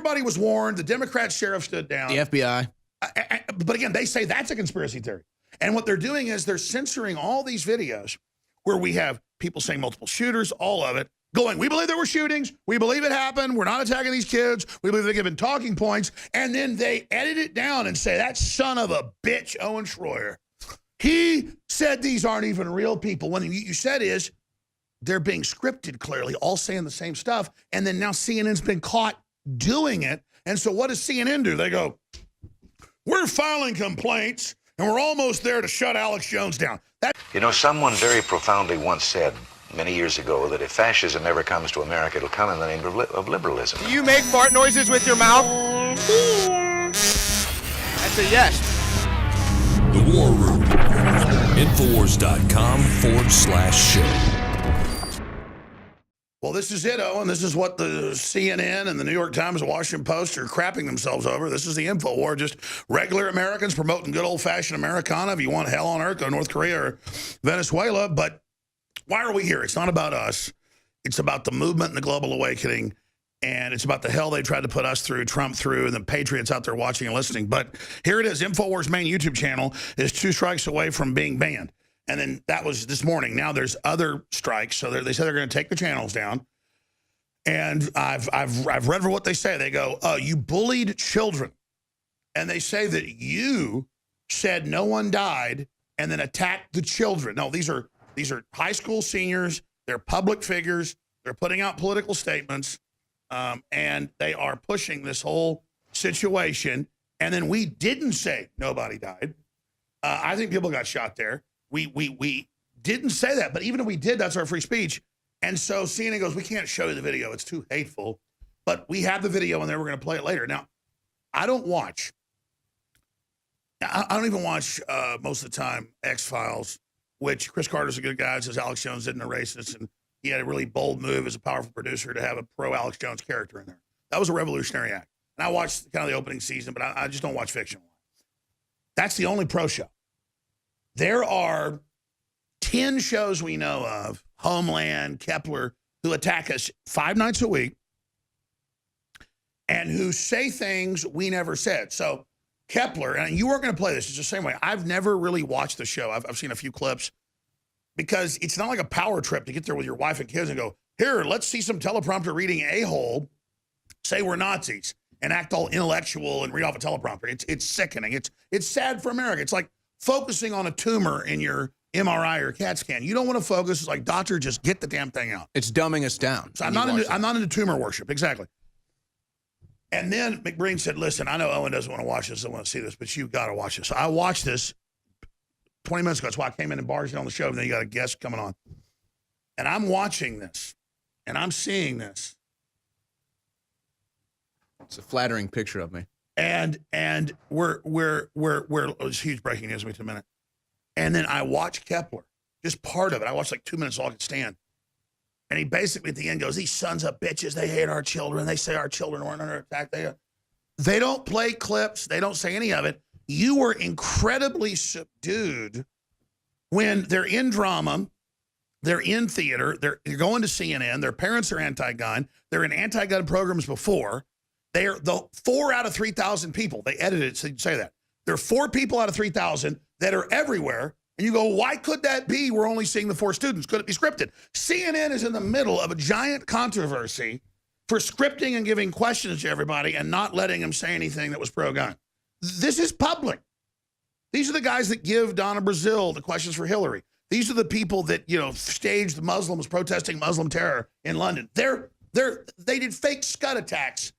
everybody was warned. The Democrat sheriff stood down. The FBI. But again, they say that's a conspiracy theory. And what they're doing is they're censoring all these videos where we have people saying multiple shooters, all of it, going, we believe there were shootings. We believe it happened. We're not attacking these kids. We believe they're given talking points. And then they edit it down and say, that son of a bitch, Owen Schroyer, he said these aren't even real people. When you said is, they're being scripted clearly, all saying the same stuff. And then now CNN's been caught doing it. And so what does CNN do? They go, we're filing complaints, and we're almost there to shut Alex Jones down. You know, someone very profoundly once said many years ago that if fascism ever comes to America, it'll come in the name of liberalism. Do you make fart noises with your mouth? That's a yes. The War Room. Infowars.com/show. Well, this is it, Owen. This is what the CNN and the New York Times and Washington Post are crapping themselves over. This is the Infowar, just regular Americans promoting good old-fashioned Americana. If you want hell on earth, go to North Korea or Venezuela. But why are we here? It's not about us. It's about the movement and the global awakening, and it's about the hell they tried to put us through, Trump through, and the patriots out there watching and listening. But here it is. Infowars' main YouTube channel is 2 strikes away from being banned. And then that was this morning. Now there's other strikes. So they said they're going to take the channels down. And I've read for what they say. They go, you bullied children. And they say that you said no one died and then attacked the children. No, these are high school seniors. They're public figures. They're putting out political statements. And they are pushing this whole situation. And then we didn't say nobody died. I think people got shot there. We didn't say that, but even if we did, that's our free speech. And so CNN goes, we can't show you the video. It's too hateful. But we have the video, and then we're going to play it later. Now, I don't even watch most of the time X-Files, which Chris Carter's a good guy. Says Alex Jones isn't a racist, and he had a really bold move as a powerful producer to have a pro-Alex Jones character in there. That was a revolutionary act. And I watched kind of the opening season, but I just don't watch fiction. That's the only pro show. There are 10 shows we know of, Homeland, Kepler, who attack us 5 nights a week and who say things we never said. So Kepler, and you weren't going to play this, it's the same way. I've never really watched the show. I've seen a few clips because it's not like a power trip to get there with your wife and kids and go, here, let's see some teleprompter reading a-hole say we're Nazis and act all intellectual and read off a teleprompter. It's sickening. It's sad for America. It's like focusing on a tumor in your MRI or CAT scan. You don't want to focus. It's like, doctor, just get the damn thing out. It's dumbing us down. So I'm not into tumor worship. Exactly. And then McBreen said, listen, I know Owen doesn't want to watch this. I want to see this, but you got to watch this. So I watched this 20 minutes ago. That's why I came in and barged in on the show. And then you got a guest coming on. And I'm watching this and I'm seeing this. It's a flattering picture of me. And we're it's huge breaking news. Wait a minute. And then I watch Kepler, just part of it. I watched like 2 minutes all I could stand. And he basically at the end goes, these sons of bitches, they hate our children. They say our children weren't under attack. They don't play clips. They don't say any of it. You were incredibly subdued when they're in drama, they're in theater, they're going to CNN, their parents are anti-gun, they're in anti-gun programs before. They are the 4 out of 3,000 people. They edited it so you say that. There are 4 people out of 3,000 that are everywhere. And you go, why could that be? We're only seeing the 4 students. Could it be scripted? CNN is in the middle of a giant controversy for scripting and giving questions to everybody and not letting them say anything that was pro-gun. This is public. These are the guys that give Donna Brazile the questions for Hillary. These are the people that, staged the Muslims protesting Muslim terror in London. They did fake Scud attacks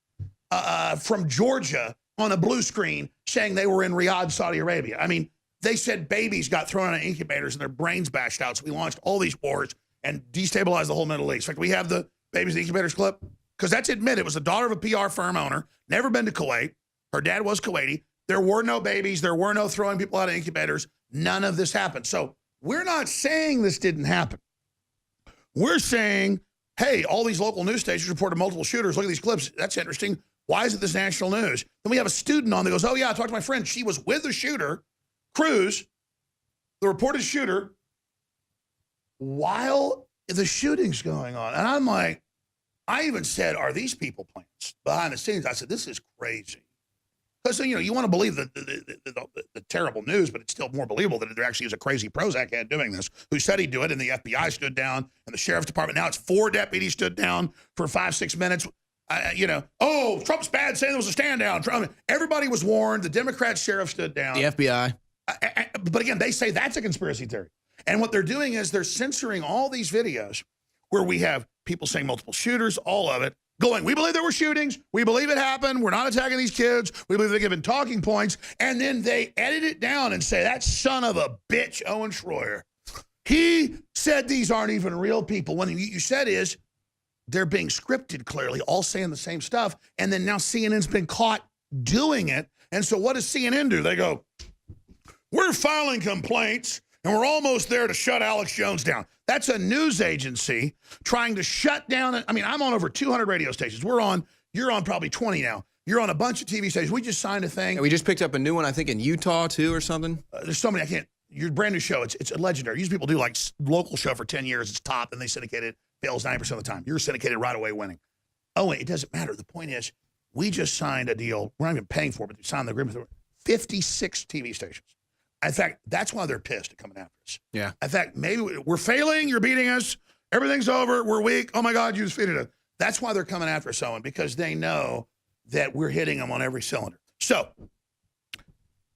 from Georgia on a blue screen saying they were in Riyadh, Saudi Arabia. I mean, they said babies got thrown out of incubators and their brains bashed out. So we launched all these wars and destabilized the whole Middle East. In fact, we have the babies in the incubators clip because that's admitted. It was the daughter of a PR firm owner, never been to Kuwait. Her dad was Kuwaiti. There were no babies. There were no throwing people out of incubators. None of this happened. So we're not saying this didn't happen. We're saying, hey, all these local news stations reported multiple shooters. Look at these clips. That's interesting. Why is it this national news? Then we have a student on that goes, oh, yeah, I talked to my friend. She was with the shooter, Cruz, the reported shooter, while the shooting's going on. And I'm like, I even said, are these people plants behind the scenes? I said, this is crazy. Because, you want to believe the terrible news, but it's still more believable that there actually is a crazy Prozac head doing this, who said he'd do it, and the FBI stood down, and the sheriff's department. Now it's 4 deputies stood down for 5-6 minutes. Oh, Trump's bad, saying there was a stand down. Trump, everybody was warned. The Democrat sheriff stood down. The FBI. But again, they say that's a conspiracy theory. And what they're doing is they're censoring all these videos where we have people saying multiple shooters, all of it, going, we believe there were shootings. We believe it happened. We're not attacking these kids. We believe they're given talking points. And then they edit it down and say, that son of a bitch, Owen Schroyer, he said these aren't even real people. When you said is, they're being scripted clearly, all saying the same stuff. And then now CNN's been caught doing it. And so what does CNN do? They go, we're filing complaints and we're almost there to shut Alex Jones down. That's a news agency trying to shut down. I mean, I'm on over 200 radio stations. You're on probably 20 now. You're on a bunch of TV stations. We just signed a thing. And we just picked up a new one, I think, in Utah, too, or something. There's so many, your brand new show, it's a legendary. Usually people do like local show for 10 years. It's top and they syndicate it. Fails 90% of the time. You're syndicated right away winning. Oh, wait, it doesn't matter. The point is, we just signed a deal. We're not even paying for it, but we signed the agreement with 56 TV stations. In fact, that's why they're pissed at coming after us. Yeah. In fact, maybe we're failing. You're beating us. Everything's over. We're weak. Oh, my God, you defeated us. That's why they're coming after us, Owen, because they know that we're hitting them on every cylinder. So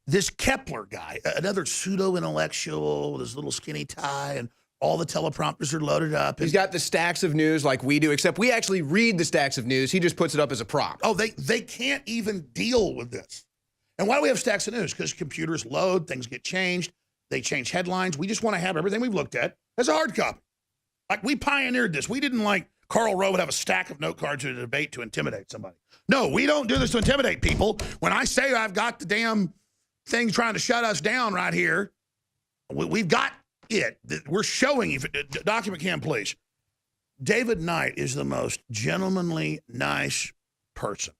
this Kepler guy, another pseudo-intellectual with his little skinny tie, and all the teleprompters are loaded up. He's got the stacks of news like we do, except we actually read the stacks of news. He just puts it up as a prop. Oh, they can't even deal with this. And why do we have stacks of news? Because computers load, things get changed, they change headlines. We just want to have everything we've looked at as a hard copy. Like, we pioneered this. We didn't like Karl Rove would have a stack of note cards in a debate to intimidate somebody. No, we don't do this to intimidate people. When I say I've got the damn thing trying to shut us down right here, we've got it. We're showing you. Document cam, please. David Knight is the most gentlemanly, nice person.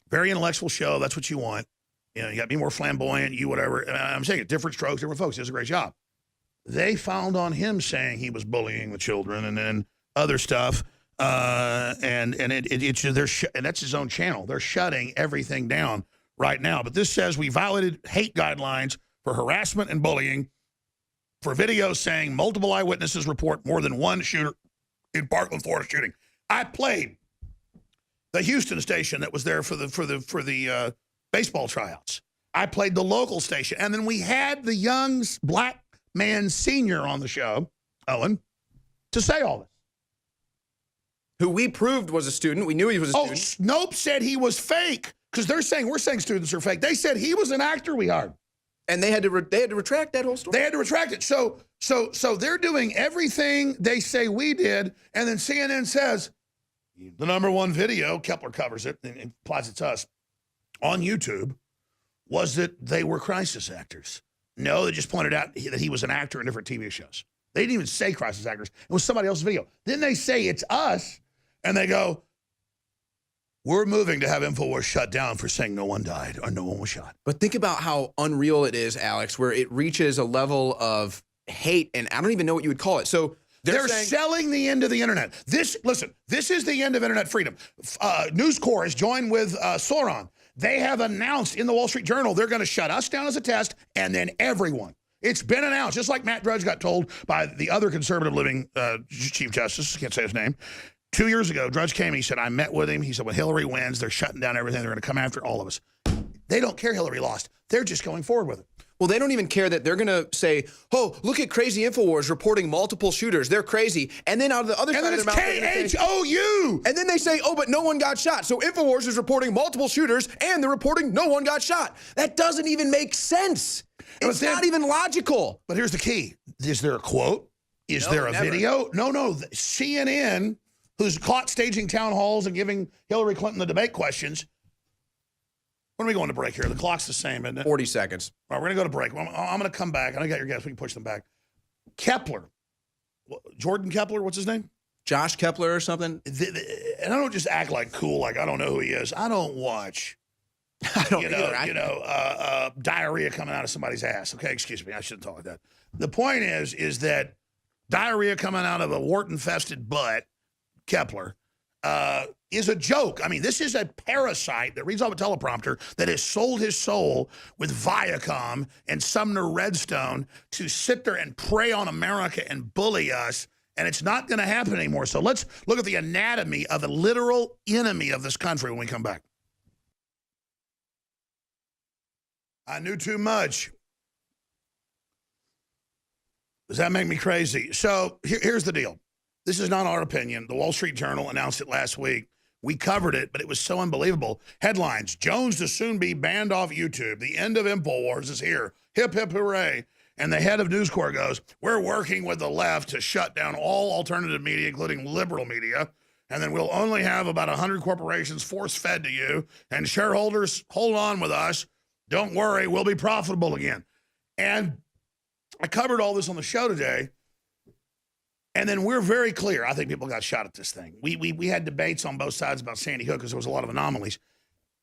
Very intellectual show. That's what you want. You got to be more flamboyant, you whatever. I'm saying it, different strokes, different folks. He does a great job. They found on him saying he was bullying the children and then other stuff. And that's his own channel. They're shutting everything down right now. But this says we violated hate guidelines for harassment and bullying for videos saying multiple eyewitnesses report more than one shooter in Parkland, Florida shooting. I played the Houston station that was there for the baseball tryouts. I played the local station. And then we had the young black man senior on the show, Owen, to say all this. Who we proved was a student. We knew he was a student. Oh, Snopes said he was fake because we're saying students are fake. They said he was an actor we hired. And they had to retract that whole story. They had to retract it. So they're doing everything they say we did, and then CNN says the number one video, Kepler covers it and implies it's us, on YouTube, was that they were crisis actors. No, they just pointed out that he was an actor in different TV shows. They didn't even say crisis actors. It was somebody else's video. Then they say it's us, and they go, we're moving to have Infowars shut down for saying no one died or no one was shot. But think about how unreal it is, Alex, where it reaches a level of hate, and I don't even know what you would call it. So they're selling the end of the internet. This is the end of internet freedom. News Corps has joined with Sauron. They have announced in the Wall Street Journal they're going to shut us down as a test, and then everyone. It's been announced, just like Matt Drudge got told by the other conservative living Chief Justice, I can't say his name. 2 years ago, Drudge came and he said, I met with him. He said, when Hillary wins, they're shutting down everything. They're going to come after all of us. They don't care Hillary lost. They're just going forward with it. Well, they don't even care that they're going to say, oh, look at Crazy Infowars reporting multiple shooters. They're crazy. And then out of the other side of their mouth, KHOU. And then they say, oh, but no one got shot. So Infowars is reporting multiple shooters and they're reporting no one got shot. That doesn't even make sense. It's not even logical. But here's the key. Is there a quote? Is there a video? No. CNN, who's caught staging town halls and giving Hillary Clinton the debate questions. When are we going to break here? The clock's the same, isn't it? 40 seconds. All right, we're going to go to break. I'm going to come back. I got your guess. We can push them back. Kepler. Jordan Kepler, what's his name? Josh Kepler or something? And I don't just act like cool, like I don't know who he is. I don't watch, diarrhea coming out of somebody's ass. Okay, excuse me. I shouldn't talk like that. The point is that diarrhea coming out of a wart-infested butt, Kepler, is a joke. I mean, this is a parasite that reads off a teleprompter that has sold his soul with Viacom and Sumner Redstone to sit there and prey on America and bully us, and it's not going to happen anymore. So let's look at the anatomy of a literal enemy of this country when we come back. I knew too much. Does that make me crazy? So here's the deal. This is not our opinion. The Wall Street Journal announced it last week. We covered it, but it was so unbelievable. Headlines, Jones to soon be banned off YouTube. The end of Infowars is here. Hip, hip, hooray. And the head of News Corp goes, we're working with the left to shut down all alternative media, including liberal media. And then we'll only have about 100 corporations force-fed to you. And shareholders, hold on with us. Don't worry, we'll be profitable again. And I covered all this on the show today. And then we're very clear. I think people got shot at this thing. We had debates on both sides about Sandy Hook because there was a lot of anomalies.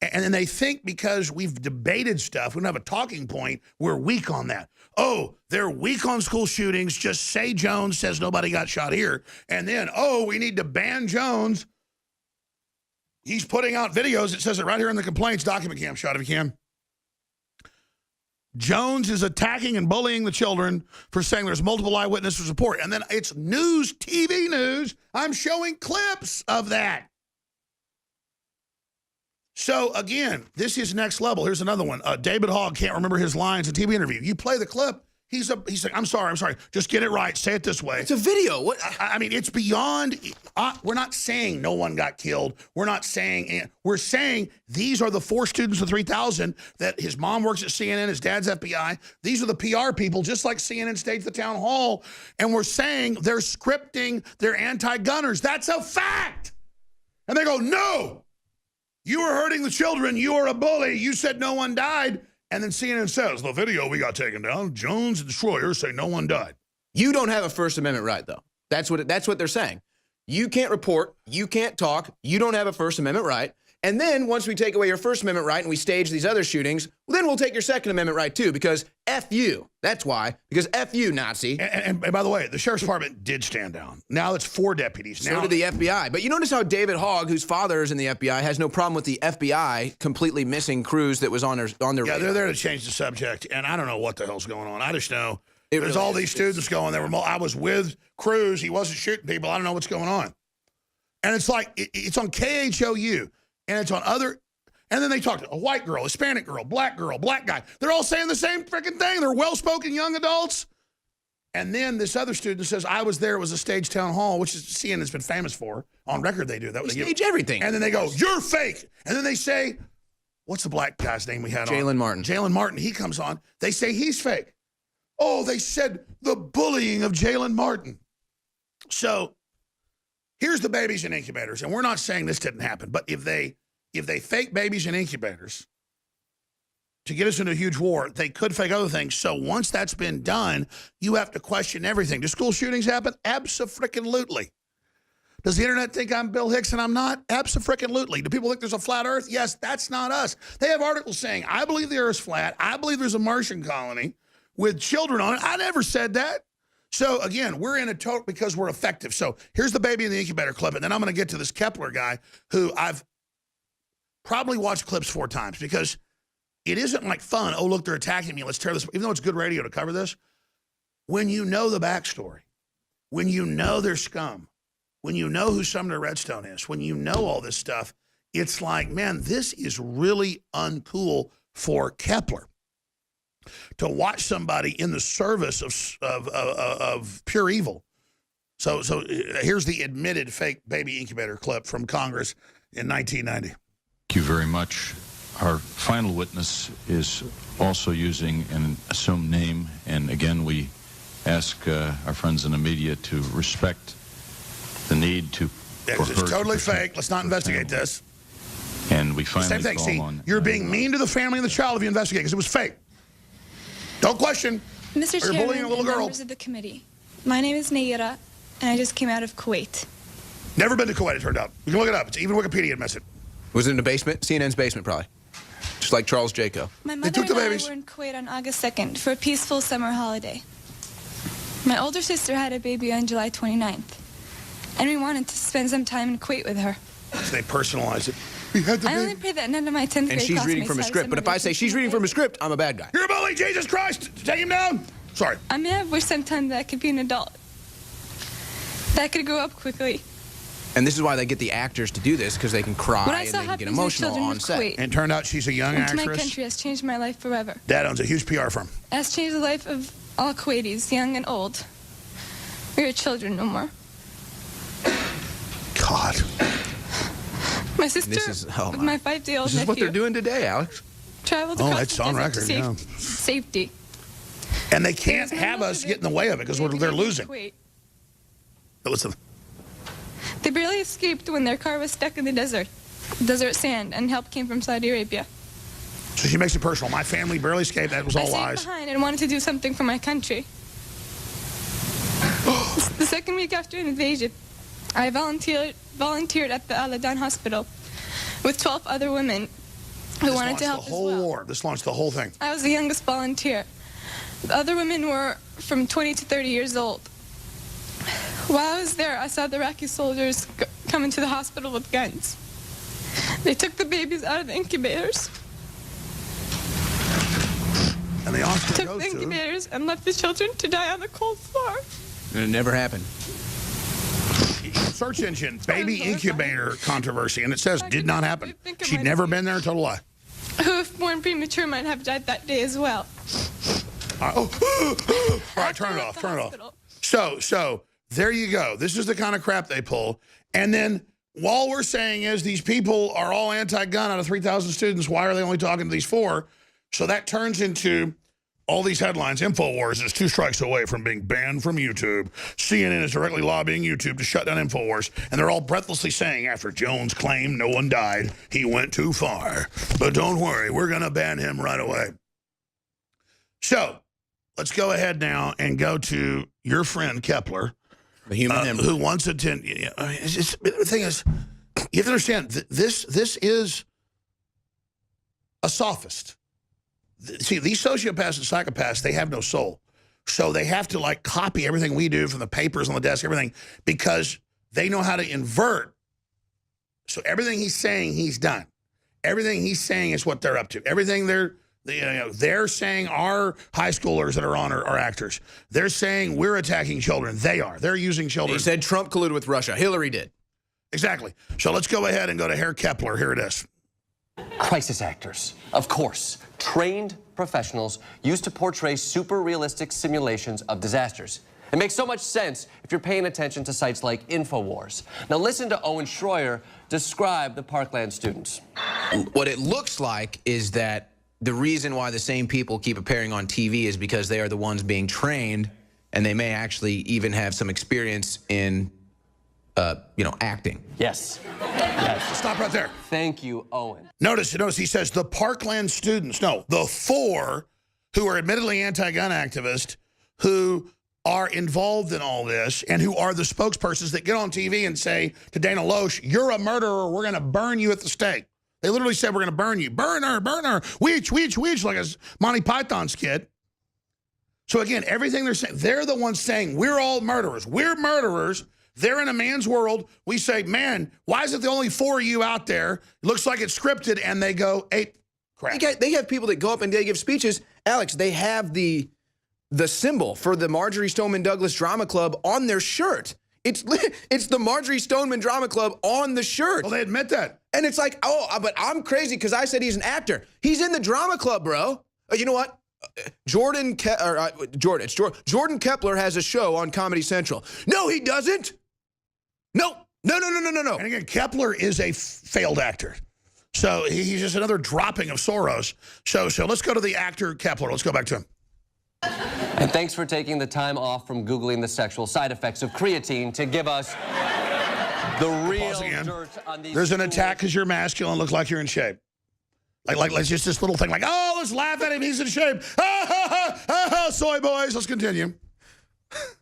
And then they think because we've debated stuff, we don't have a talking point, we're weak on that. Oh, they're weak on school shootings. Just say Jones says nobody got shot here. And then, oh, we need to ban Jones. He's putting out videos. It says it right here in the complaints. Document cam shot if you can. Jones is attacking and bullying the children for saying there's multiple eyewitness report. And then it's news, TV news. I'm showing clips of that. So, again, this is next level. Here's another one. David Hogg can't remember his lines in a TV interview. You play the clip. He's like, I'm sorry. Just get it right. Say it this way. It's a video. What? I mean, it's beyond. We're not saying no one got killed. We're not saying. We're saying these are the 4 students of 3,000 that his mom works at CNN, his dad's FBI. These are the PR people, just like CNN staged the town hall. And we're saying they're scripting, they're anti-gunners. That's a fact. And they go, no, you are hurting the children. You are a bully. You said no one died. And then CNN says, the video we got taken down, Jones and Destroyer say no one died. You don't have a First Amendment right, though. That's what they're saying. You can't report. You can't talk. You don't have a First Amendment right. And then once we take away your First Amendment right and we stage these other shootings, well, then we'll take your Second Amendment right, too, because F you. That's why. Because F you, Nazi. And by the way, the Sheriff's Department did stand down. Now it's 4 deputies. So did the FBI. But you notice how David Hogg, whose father is in the FBI, has no problem with the FBI completely missing crews that was on their radar. Yeah, they're there to change the subject, and I don't know what the hell's going on. I just know there's all these students going there. I was with Cruz. He wasn't shooting people. I don't know what's going on. And it's like, it's on KHOU, and it's on other, and then they talk to a white girl, Hispanic girl, black guy. They're all saying the same freaking thing. They're well-spoken young adults. And then this other student says, I was there. It was a staged town hall, which is CNN has been famous for. On record, they do that. They stage everything. And then they go, you're fake. And then they say, what's the black guy's name we had on? Jalen Martin. Jalen Martin. He comes on. They say he's fake. Oh, they said the bullying of Jalen Martin. So here's the babies in incubators. And we're not saying this didn't happen. But if they fake babies in incubators to get us into a huge war, they could fake other things. So once that's been done, you have to question everything. Do school shootings happen? Abso-freaking-lutely. Does the internet think I'm Bill Hicks and I'm not? Abso-freaking-lutely. Do people think there's a flat earth? Yes, that's not us. They have articles saying, I believe the earth's flat. I believe there's a Martian colony with children on it. I never said that. So, again, we're in a total because we're effective. So here's the baby in the incubator clip, and then I'm going to get to this Kepler guy who I've probably watched clips 4 times because it isn't like fun. Oh, look, they're attacking me. Let's tear this. Even though it's good radio to cover this, when you know the backstory, when you know their scum, when you know who Sumner Redstone is, when you know all this stuff, it's like, man, this is really uncool for Kepler to watch somebody in the service of pure evil. So here's the admitted fake baby incubator clip from Congress in 1990. Thank you very much. Our final witness is also using an assumed name, and again, we ask our friends in the media to respect the need to. Yeah, it's totally fake. Let's not investigate this. And we finally same thing. call See, on, you're being mean to the family and the child if you investigate because it was fake. Don't question. Mr. Or you're bullying Chairman a little and girl. members of the committee, my name is Naira, and I just came out of Kuwait. Never been to Kuwait, it turned out. You can look it up. It's even Wikipedia admits it. Was it in the basement? CNN's basement, probably. Just like Charles Jaco. My mother took the and babies. I were in Kuwait on August 2nd for a peaceful summer holiday. My older sister had a baby on July 29th, and we wanted to spend some time in Kuwait with her. So they personalize it. We had the I only baby. pray that none of my 10th grade And she's reading classmates from a have script. But if I say she's reading from a script, I'm a bad guy. You're a bully, Jesus Christ! Take him down! Sorry. I may have wished sometime that I could be an adult. That I could grow up quickly. And this is why they get the actors to do this, because they can cry What I and saw they can get happen to the emotional children on of set. Kuwait And turned out she's a young and to my actress. country has changed my life forever. Dad owns a huge PR firm. It has changed the life of all Kuwaitis, young and old. We are children no more. God. My sister, This is- oh with my. my 5-day-old This is what nephew, they're doing today, Alex. traveled Oh, across it's the on desert to record, yeah. safety. And they can't There's no have more us to get in the way of it because they're losing. Kuwait. Listen. They barely escaped when their car was stuck in the desert sand, and help came from Saudi Arabia. So she makes it personal. My family barely escaped. That was I all stayed lies. behind and wanted to do something for my country. The second week after an invasion, I volunteered at the Al-Adan hospital with 12 other women who This wanted launched to help the as whole well. war. This launched the whole thing. I was the youngest volunteer. The other women were from 20 to 30 years old. While I was there, I saw the Iraqi soldiers come into the hospital with guns. They took the babies out of the incubators, And the Oscar took goes the to... incubators, and left the children to die on the cold floor. And it never happened. Search engine, baby horrifying. incubator controversy. And it says, I did could not not happen. think of She'd my never disease. been there. Total lie. Who, if born premature, might have died that day as well. All right, turn it off. Turn it off. So there you go. This is the kind of crap they pull. And then all we're saying is these people are all anti-gun out of 3,000 students. Why are they only talking to these 4? So that turns into all these headlines. Infowars is 2 strikes away from being banned from YouTube. CNN is directly lobbying YouTube to shut down Infowars. And they're all breathlessly saying, after Jones claimed no one died, he went too far. But don't worry, we're going to ban him right away. So let's go ahead now and go to your friend Kepler, The human embryo. who wants to attend. The thing is, you have to understand, this is a sophist. See, these sociopaths and psychopaths, they have no soul. So they have to, like, copy everything we do from the papers on the desk, everything, because they know how to invert. So everything he's saying, he's done. Everything he's saying is what they're up to. Everything they're saying our high schoolers that are on are actors. They're saying we're attacking children. They are. They're using children. He said Trump colluded with Russia. Hillary did. Exactly. So let's go ahead and go to Herr Kepler. Here it is. Crisis actors, of course, trained professionals used to portray super realistic simulations of disasters. It makes so much sense if you're paying attention to sites like Infowars. Now listen to Owen Schroyer describe the Parkland students. What it looks like is that the reason why the same people keep appearing on TV is because they are the ones being trained, and they may actually even have some experience in, acting. Yes. Stop right there. Thank you, Owen. Notice he says the Parkland students. No, the 4 who are admittedly anti-gun activists who are involved in all this and who are the spokespersons that get on TV and say to Dana Loesch, you're a murderer, we're going to burn you at the stake. They literally said, we're going to burn you. Burn her, weech, like a Monty Python skit. So again, everything they're saying, they're the ones saying, we're all murderers. We're murderers. They're in a man's world. We say, man, why is it the only 4 of you out there? It looks like it's scripted, and they go, ape crap. They have people that go up and they give speeches. Alex, they have the symbol for the Marjorie Stoneman Douglas Drama Club on their shirt. It's the Marjorie Stoneman Drama Club on the shirt. Well, they admit that. And it's like, oh, but I'm crazy because I said he's an actor. He's in the drama club, bro. You know what? Jordan Kepler has a show on Comedy Central. No, he doesn't. No. And again, Kepler is a failed actor. So he's just another dropping of Soros. So let's go to the actor Kepler. Let's go back to him. And thanks for taking the time off from Googling the sexual side effects of creatine to give us the real Pause again. dirt on these There's an schools. attack because you're masculine, look like you're in shape. Like let's just this little thing like, oh, let's laugh at him, he's in shape. Soy boys, let's continue.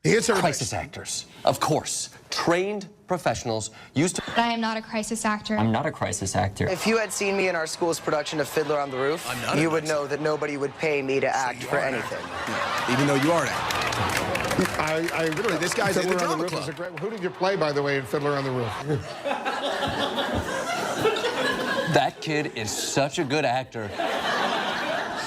He hits everybody. Crisis actors, of course, trained professionals used to... But I am not a crisis actor. I'm not a crisis actor. If you had seen me in our school's production of Fiddler on the Roof, you would know that nobody would pay me to act for anything. Even though you are an actor. Literally, this guy's in the Fiddler on drama Roof club. is a great. Who did you play, by the way, in Fiddler on the Roof? That kid is such a good actor.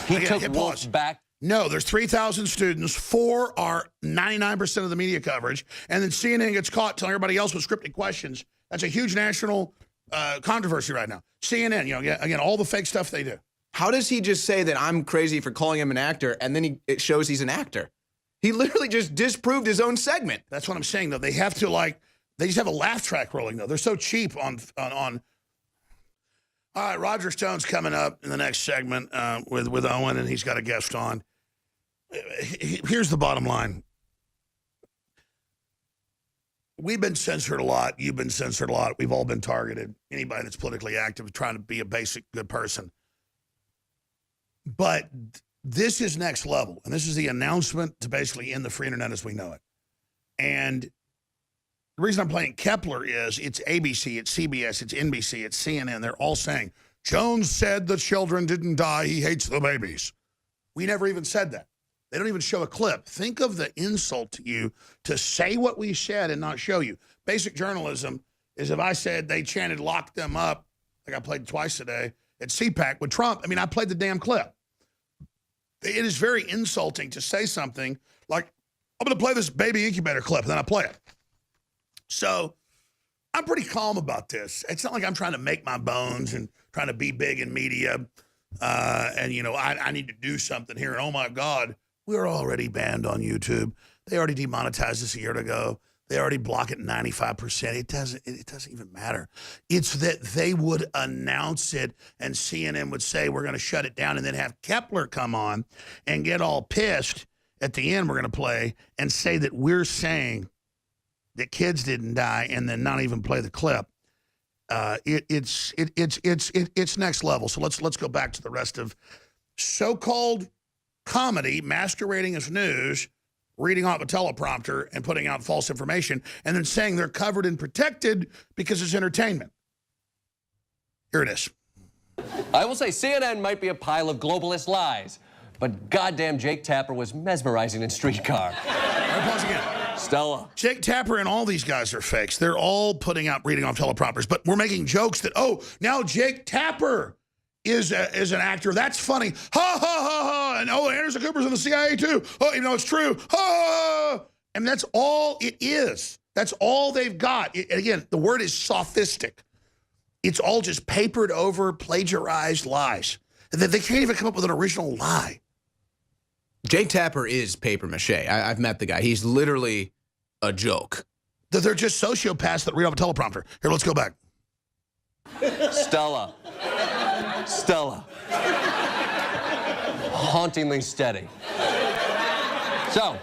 He Okay, took hit Wolf pause. back. No, there's 3,000 students. 4 are 99% of the media coverage. And then CNN gets caught telling everybody else with scripted questions. That's a huge national controversy right now. CNN, again, all the fake stuff they do. How does he just say that I'm crazy for calling him an actor, and then it shows he's an actor? He literally just disproved his own segment. That's what I'm saying, though. They have to, they just have a laugh track rolling, though. They're so cheap on. All right, Roger Stone's coming up in the next segment with Owen, and he's got a guest on. Here's the bottom line. We've been censored a lot. You've been censored a lot. We've all been targeted. Anybody that's politically active trying to be a basic good person. But this is next level, and this is the announcement to basically end the free internet as we know it. And the reason I'm playing Kepler is it's ABC, it's CBS, it's NBC, it's CNN. They're all saying, Jones said the children didn't die. He hates the babies. We never even said that. They don't even show a clip. Think of the insult to you to say what we said and not show you. Basic journalism is if I said they chanted lock them up, like I played twice today, at CPAC with Trump. I mean, I played the damn clip. It is very insulting to say something like, I'm going to play this baby incubator clip, and then I play it. So I'm pretty calm about this. It's not like I'm trying to make my bones and trying to be big in media. I need to do something here. And oh, my God, we're already banned on YouTube. They already demonetized us a year ago. They already block it 95%. It doesn't even matter. It's that they would announce it and CNN would say, we're going to shut it down, and then have Kepler come on and get all pissed at the end we're going to play and say that we're saying that kids didn't die and then not even play the clip. It's next level. So let's go back to the rest of so-called comedy masquerading as news, reading off a teleprompter and putting out false information, and then saying they're covered and protected because it's entertainment. Here it is. I will say CNN might be a pile of globalist lies, but goddamn Jake Tapper was mesmerizing in Streetcar. All right, pause again. Stella. Jake Tapper and all these guys are fakes. They're all putting out reading off teleprompters, but we're making jokes that, now Jake Tapper is an actor. That's funny. Ha, ha, ha, ha. And, Anderson Cooper's in the CIA, too. Oh, even though it's true. Ha! And that's all it is. That's all they've got. Again, the word is sophistic. It's all just papered over, plagiarized lies. They can't even come up with an original lie. Jake Tapper is paper mache. I've met the guy. He's literally a joke. They're just sociopaths that read off a teleprompter. Here, let's go back. Stella. Hauntingly steady. So,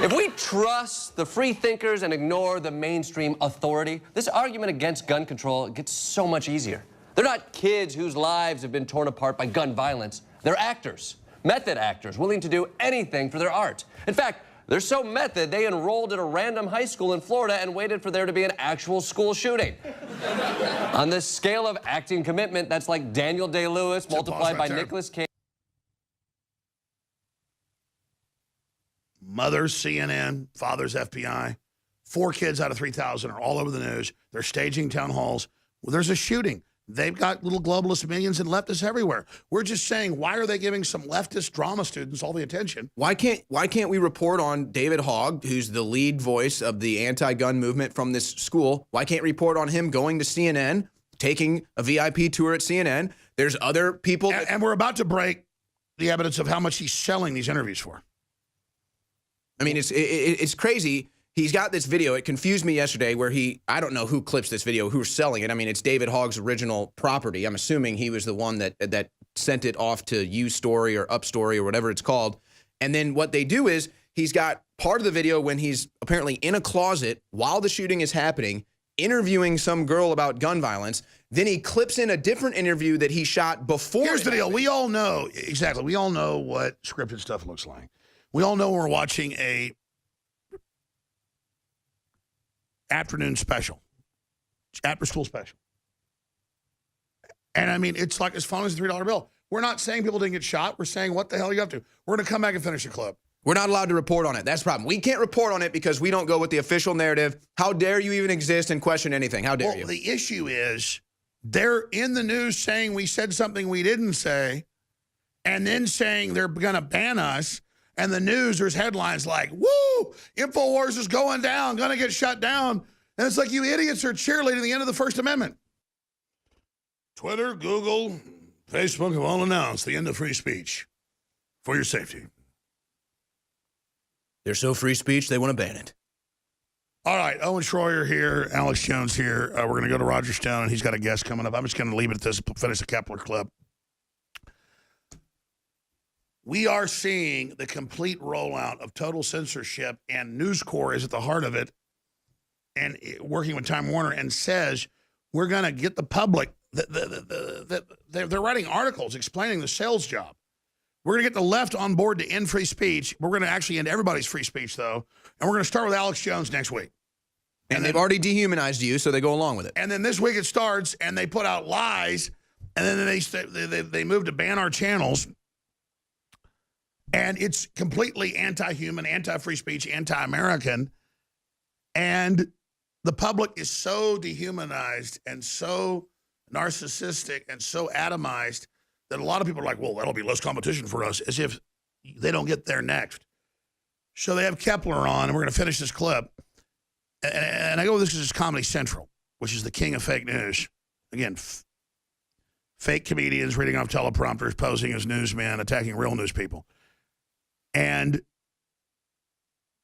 if we trust the free thinkers and ignore the mainstream authority, this argument against gun control gets so much easier. They're not kids whose lives have been torn apart by gun violence. They're actors, method actors, willing to do anything for their art. In fact, they're so method, they enrolled at a random high school in Florida and waited for there to be an actual school shooting. On this scale of acting commitment, that's like Daniel Day-Lewis multiplied by Nicolas Cage. Mother's CNN, father's FBI. 4 kids out of 3,000 are all over the news. They're staging town halls. Well, there's a shooting. They've got little globalist minions and leftists everywhere. We're just saying, why are they giving some leftist drama students all the attention? Why can't we report on David Hogg, who's the lead voice of the anti-gun movement from this school? Why can't we report on him going to CNN, taking a VIP tour at CNN? There's other people. And we're about to break the evidence of how much he's selling these interviews for. I mean, it's crazy. He's got this video. It confused me yesterday where I don't know who clips this video, who's selling it. I mean, it's David Hogg's original property. I'm assuming he was the one that sent it off to U-Story or Up-Story or whatever it's called. And then what they do is he's got part of the video when he's apparently in a closet while the shooting is happening, interviewing some girl about gun violence. Then he clips in a different interview that he shot before. Here's the deal. We all know, exactly, we all know what scripted stuff looks like. We all know we're watching a afternoon special, after school special. And I mean, it's like as fun as a $3 bill. We're not saying people didn't get shot. We're saying, what the hell are you up to? We're going to come back and finish the clip. We're not allowed to report on it. That's the problem. We can't report on it because we don't go with the official narrative. How dare you even exist and question anything? How dare you? The issue is they're in the news saying we said something we didn't say and then saying they're going to ban us. And the news, there's headlines like, woo, Infowars is going down, going to get shut down. And it's like, you idiots are cheerleading the end of the First Amendment. Twitter, Google, Facebook have all announced the end of free speech for your safety. They're so free speech, they want to ban it. All right, Owen Schroyer here, Alex Jones here. We're going to go to Roger Stone, and he's got a guest coming up. I'm just going to leave it at this, finish the Kepler clip. We are seeing the complete rollout of total censorship, and News Corps is at the heart of it, and working with Time Warner, and says we're going to get the public, they're writing articles explaining the sales job. We're going to get the left on board to end free speech. We're going to actually end everybody's free speech, though. And we're going to start with Alex Jones next week. And they've already dehumanized you, so they go along with it. And then this week it starts, and they put out lies, and then they move to ban our channels. And it's completely anti-human, anti-free speech, anti-American. And the public is so dehumanized and so narcissistic and so atomized that a lot of people are like, well, that'll be less competition for us, as if they don't get there next. So they have Kepler on, and we're going to finish this clip. And I go, this is Comedy Central, which is the king of fake news. Again, fake comedians reading off teleprompters, posing as newsmen, attacking real news people. And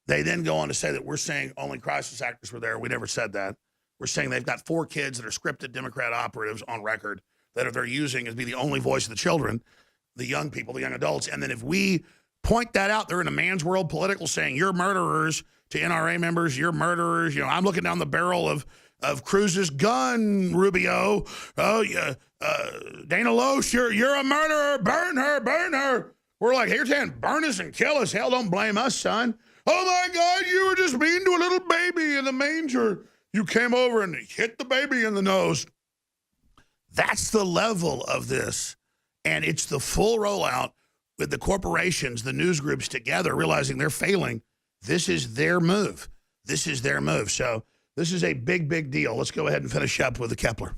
they then go on to say that we're saying only crisis actors were there. We never said that. We're saying they've got 4 kids that are scripted Democrat operatives on record that they're using as be the only voice of the children, the young people, the young adults. And then if we point that out, they're in a man's world political saying, you're murderers to NRA members, you're murderers. You know, I'm looking down the barrel of Cruz's gun, Rubio. Oh, yeah, Dana Loesch, you're a murderer. Burn her, burn her. We're like, here's saying, burn us and kill us. Hell, don't blame us, son. Oh, my God, you were just mean to a little baby in the manger. You came over and hit the baby in the nose. That's the level of this. And it's the full rollout with the corporations, the news groups together, realizing they're failing. This is their move. This is their move. So this is a big, big deal. Let's go ahead and finish up with the Kepler.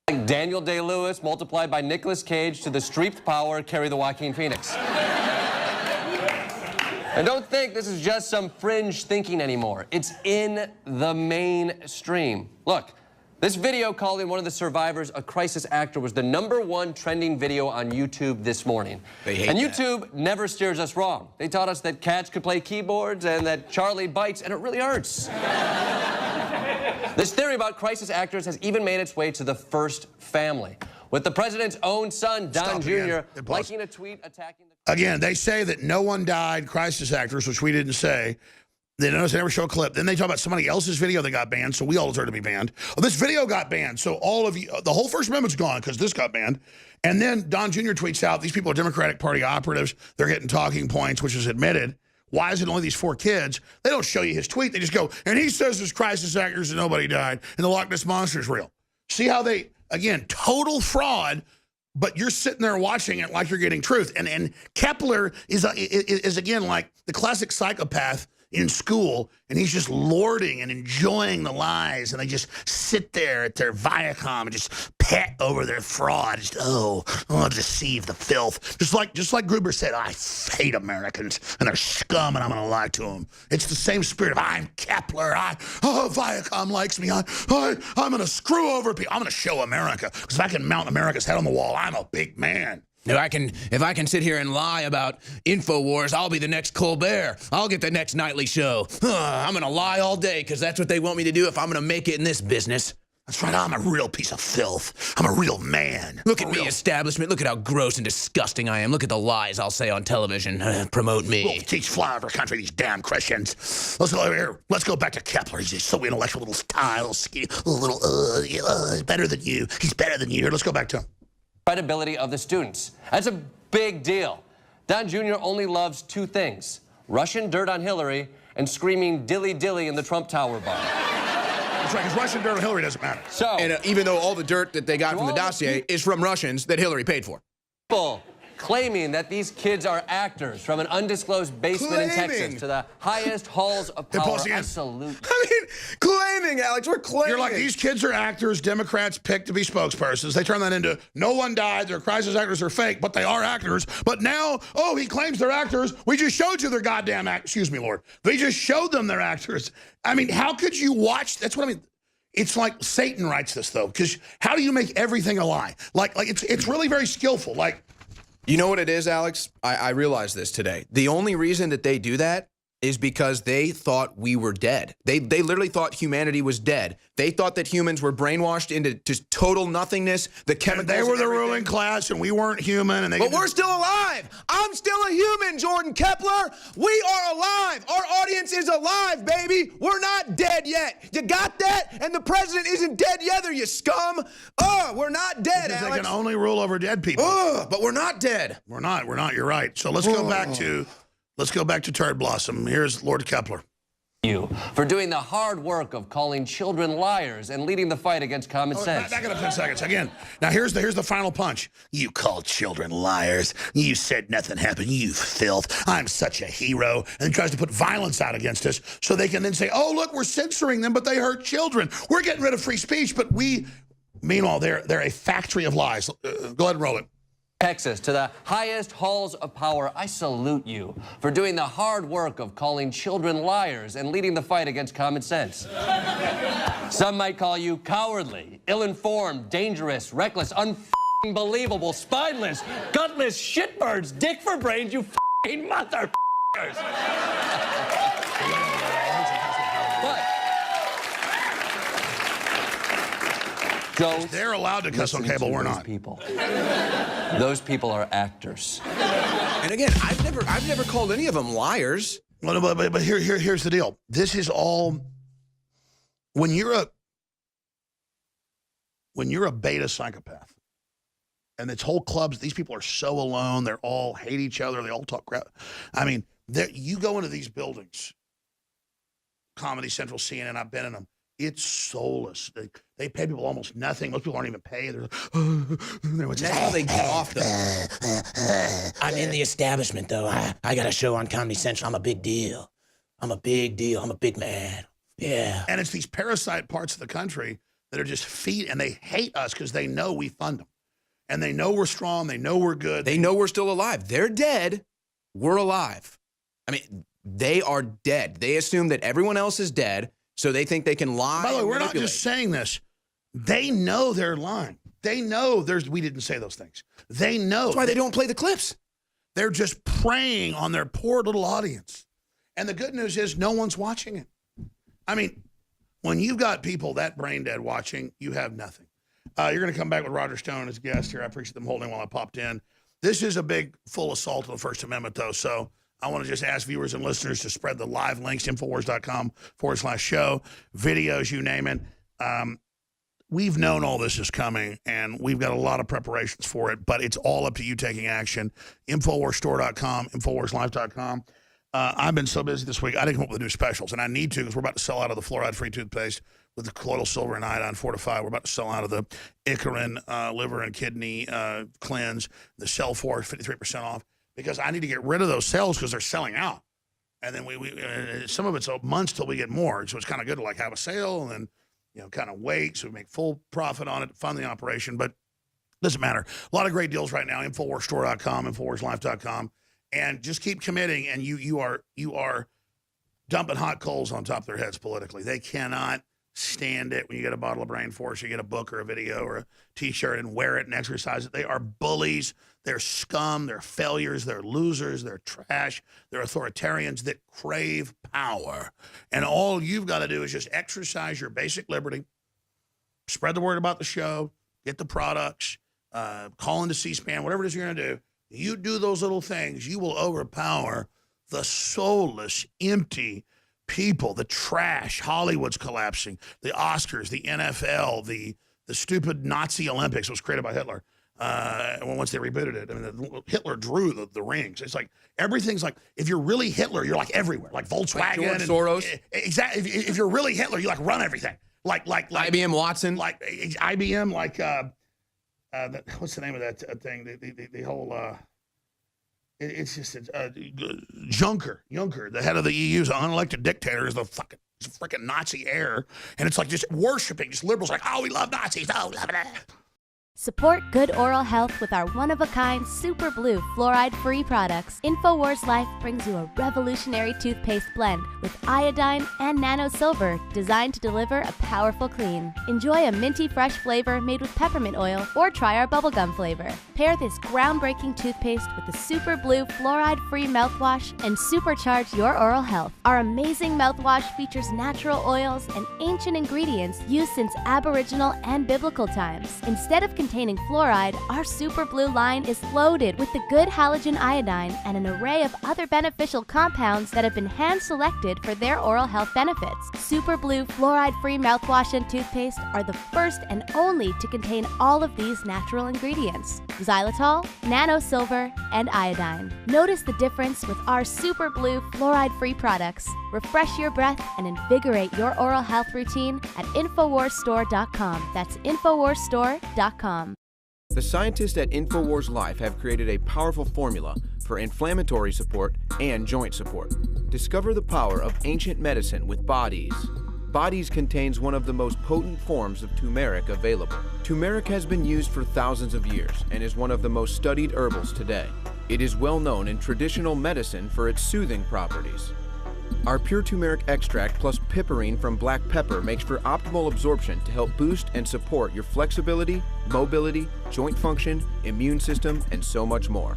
Daniel Day-Lewis multiplied by Nicolas Cage to the street power carry the Joaquin Phoenix. And don't think this is just some fringe thinking anymore. It's in the mainstream. Look. This video calling one of the survivors a crisis actor was the #1 trending video on YouTube this morning. And YouTube never steers us wrong. They taught us that cats could play keyboards and that Charlie bites, and it really hurts. This theory about crisis actors has even made its way to the first family, with the president's own son, Don Jr., liking a tweet attacking the... Again, they say that no one died, crisis actors, which we didn't say. They notice they never show a clip. Then they talk about somebody else's video that got banned, so we all deserve to be banned. Oh, this video got banned, so all of you, the whole First Amendment's gone because this got banned. And then Don Jr. tweets out, these people are Democratic Party operatives. They're getting talking points, which is admitted. Why is it only these 4 kids? They don't show you his tweet. They just go, and he says there's crisis actors and nobody died, and the Loch Ness Monster is real. See how they, again, total fraud, but you're sitting there watching it like you're getting truth. And Kepler is again, like the classic psychopath in school, and he's just lording and enjoying the lies, and they just sit there at their Viacom and just pet over their fraud. Just, deceive the filth. Just like Gruber said, I hate Americans, and they're scum, and I'm going to lie to them. It's the same spirit of, I'm Kepler, Viacom likes me, I'm going to screw over people. I'm going to show America, because if I can mount America's head on the wall, I'm a big man. If I can sit here and lie about Infowars, I'll be the next Colbert. I'll get the next nightly show. I'm going to lie all day because that's what they want me to do if I'm going to make it in this business. That's right, I'm a real piece of filth. I'm a real man. Look at me, establishment. Look at how gross and disgusting I am. Look at the lies I'll say on television. Promote me. We'll teach flyover country, these damn Christians. Let's go over here. Let's go back to Kepler. He's just so intellectual, little style, skinny, he's better than you. He's better than you. Here, let's go back to him. Credibility of the students. That's a big deal. Don Jr. only loves 2 things: Russian dirt on Hillary and screaming dilly dilly in the Trump Tower bar. That's right, because Russian dirt on Hillary doesn't matter. And even though all the dirt that they got from the dossier is from Russians that Hillary paid for. People claiming that these kids are actors from an undisclosed basement in Claiming. Texas to the highest halls of power. pause again. I salute you. I mean, claiming, Alex, we're claiming. You're like, these kids are actors Democrats pick to be spokespersons. They turn that into, no one died, their crisis actors are fake, but they are actors. But now, oh, he claims they're actors. We just showed you they're goddamn actors. Excuse me, Lord. We just showed them they're actors. I mean, how could you watch? That's what I mean. It's like Satan writes this, though, because how do you make everything a lie? Like it's really very skillful. Like, you know what it is, Alex? I realized this today. The only reason that they do that is because they thought we were dead. They literally thought humanity was dead. They thought that humans were brainwashed into just total nothingness. The chemicals. they were and the everything. ruling class, and we weren't human. And But we're still alive. I'm still a human, Jordan Kepler. We are alive. Our audience is alive, baby. We're not dead yet. You got that? And the president isn't dead either, you scum. We're not dead, because Alex. they can only rule over dead people. But we're not dead. We're not. You're right. So let's go back to Turd Blossom. Here's Lord Kepler. You for doing the hard work of calling children liars and leading the fight against common sense. Back it up 10 seconds. Again, now here's the final punch. You called children liars. You said nothing happened. You filth. I'm such a hero. And he tries to put violence out against us so they can then say, oh, look, we're censoring them, but they hurt children. We're getting rid of free speech, but meanwhile, they're a factory of lies. Go ahead and roll it. Texas to the highest halls of power. I salute you for doing the hard work of calling children liars and leading the fight against common sense. Some might call you cowardly, ill-informed, dangerous, reckless, unbelievable, spineless, gutless, shitbirds, dick for brains, you f***ing motherfuckers. Don't They're allowed to cuss on cable. We're not. Those people are actors. And again, I've never called any of them liars. Well, but here's the deal. This is all when you're a beta psychopath, and it's whole clubs. These people are so alone. They're all hate each other. They all talk crap. I mean, you go into these buildings, Comedy Central, CNN. I've been in them. It's soulless. They pay people almost nothing. Most people aren't even paid. They're That's how they get off, though. I'm in the establishment, though. I got a show on Comedy Central. I'm a big deal. I'm a big man. Yeah. And it's these parasite parts of the country that are just and they hate us because they know we fund them. And they know we're strong. They know we're good. They know we're still alive. They're dead. We're alive. I mean, they are dead. They assume that everyone else is dead, so they think they can lie. By the way, and we're not manipulate. just saying this. They know they're lying. They know we didn't say those things. They know. That's why they don't play the clips. They're just preying on their poor little audience. And the good news is no one's watching it. I mean, when you've got people that brain dead watching, you have nothing. You're going to come back with Roger Stone as guest here. I appreciate them holding while I popped in. This is a big full assault on the First Amendment, though. So I want to just ask viewers and listeners to spread the live links, Infowars.com/show, videos, you name it. We've known all this is coming, and we've got a lot of preparations for it, but it's all up to you taking action. Infowarsstore.com, Infowarslife.com. I've been so busy this week, I didn't come up with new specials, and I need to because we're about to sell out of the fluoride-free toothpaste with the colloidal silver and iodine fortified. We're about to sell out of the Icarin liver and kidney cleanse, the Cell Force, 53% off, because I need to get rid of those cells because they're selling out. And then we some of it's months till we get more, so it's kind of good to like have a sale and then kind of wait so we make full profit on it to fund the operation. But it doesn't matter. A lot of great deals right now. Infowarsstore.com, Infowarslife.com. And just keep committing, and you are dumping hot coals on top of their heads politically. They cannot stand it when you get a bottle of Brain Force, you get a book or a video or a T-shirt and wear it and exercise it. They are bullies. They're scum. They're failures. They're losers. They're trash. They're authoritarians that crave power. And all you've got to do is just exercise your basic liberty, spread the word about the show, get the products, call into C-SPAN, whatever it is you're going to do. You do those little things, you will overpower the soulless, empty people, the trash. Hollywood's collapsing, the Oscars, the NFL, the stupid Nazi Olympics was created by Hitler. Once they rebooted it, I mean, Hitler drew the rings. It's like everything's like, if you're really Hitler, you're like everywhere, like Volkswagen, like George Soros. Exactly. If you're really Hitler, you like run everything, like IBM Watson, like IBM, like. What's the name of that thing? The whole It's just Juncker, the head of the EU, is an unelected dictator, is the freaking Nazi heir, and it's like just worshiping, just liberals like, oh, we love Nazis, oh, blah, blah. Support good oral health with our one-of-a-kind Super Blue fluoride-free products. Infowars Life brings you a revolutionary toothpaste blend with iodine and nano silver designed to deliver a powerful clean. Enjoy a minty fresh flavor made with peppermint oil or try our bubblegum flavor. Pair this groundbreaking toothpaste with the Super Blue fluoride-free mouthwash and supercharge your oral health. Our amazing mouthwash features natural oils and ancient ingredients used since Aboriginal and biblical times. Instead of containing fluoride, our Super Blue line is loaded with the good halogen iodine and an array of other beneficial compounds that have been hand-selected for their oral health benefits. Super Blue fluoride-free mouthwash and toothpaste are the first and only to contain all of these natural ingredients: xylitol, nano silver, and iodine. Notice the difference with our Super Blue fluoride-free products. Refresh your breath and invigorate your oral health routine at InfoWarsStore.com. That's InfoWarsStore.com. The scientists at Infowars Life have created a powerful formula for inflammatory support and joint support. Discover the power of ancient medicine with Bodies. Bodies contains one of the most potent forms of turmeric available. Turmeric has been used for thousands of years and is one of the most studied herbals today. It is well known in traditional medicine for its soothing properties. Our pure turmeric extract plus piperine from black pepper makes for optimal absorption to help boost and support your flexibility, mobility, joint function, immune system, and so much more.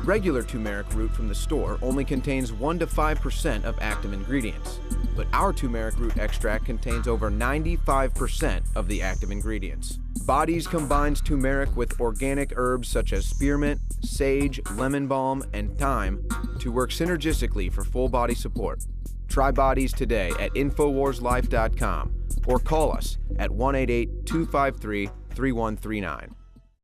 Regular turmeric root from the store only contains 1 to 5% of active ingredients, but our turmeric root extract contains over 95% of the active ingredients. Bodies combines turmeric with organic herbs such as spearmint, sage, lemon balm, and thyme to work synergistically for full body support. Try Bodies today at InfoWarsLife.com or call us at 188-253-3139.